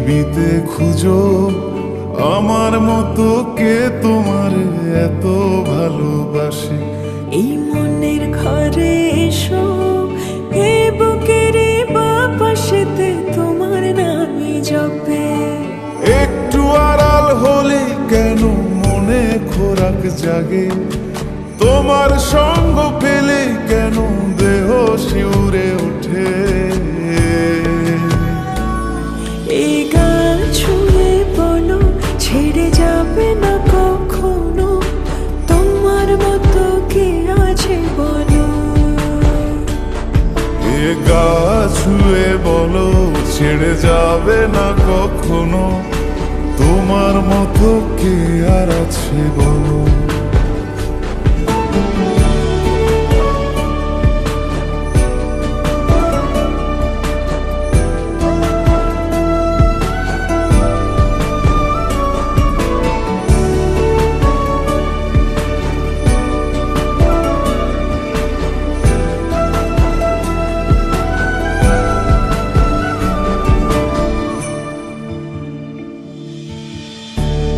পৃথিবীতে খুঁজো আমার মতো কে তোমার এত ভালোবাসে। এই মনের ঘরে এসো, এ বুকের বাপাশেতে তোমার নামই জপে। একটু আড়াল হলে কেন মনে খোরাক জাগে, তোমার সঙ্গ পেলে কেন দেহ শিউরে ওঠে। এই গান ছুঁয়ে বলো ছেড়ে যাবে না কখনো, তোমার মতো কে আছে বলো। এ গা ছুঁয়ে বলো ছেড়ে যাবে না কখনো, তোমার মতো কে আর আছে বলো।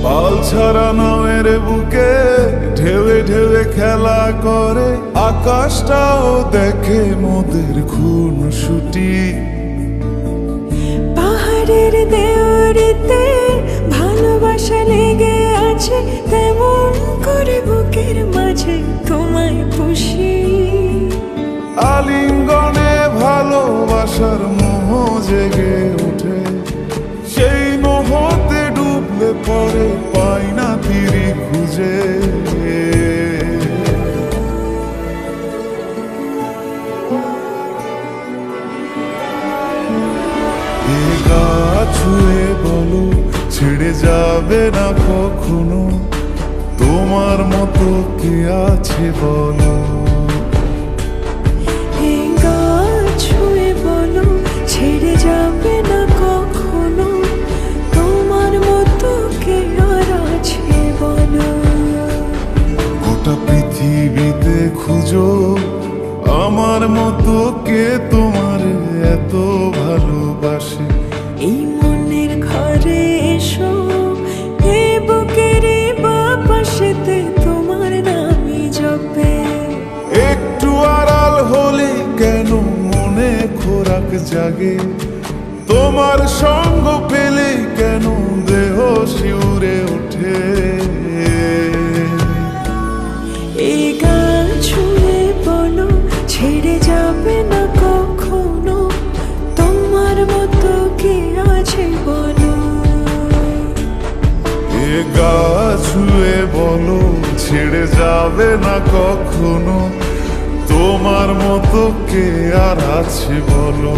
পাল ছাড়া নামের বুকে ঢেউে ঢেউে খেলা করে, আকাশটাও দেখে মোদের খুন ছুটি। পাহাড়ের দেওয়ারিতে ভালোবাসা লেগে আছে, তেমন করে বুকের মাঝে তোমায় পুষি। আলিঙ্গনে ভালোবাসার মোহ জেগে ওঠে, সেই মোহতে ডুবলে পরে পাই না তীরে খুঁজে। এ গা ছুঁয়ে বলো ছেড়ে যাবে না কখনো, তোমার মতো কে আছে বলো। এই গান ছুঁয়ে বলো ছেড়ে যাবে না কখনো, তোমার মতো কে আর আছে বলো। গোটা পৃথিবীতে খুঁজো আমার মতো কে তোমার এত ভালোবাসে। এই মনের ঘরে এসো, এ বুকের বাপাশেতে তোমার নামই জপে। একটু আড়াল হলে কেন মনে খোরাক জাগে, তোমার সঙ্গ পেলে কেন দেহ শিউরে ওঠে। এই গান ছুঁয়ে বলো ছেড়ে যাবে না কখনো, তোমার মতো কে আছে বলো। এ গা ছুঁয়ে বলো ছেড়ে যাবে না কখনো, তোমার মতো কে আর আছে বলো।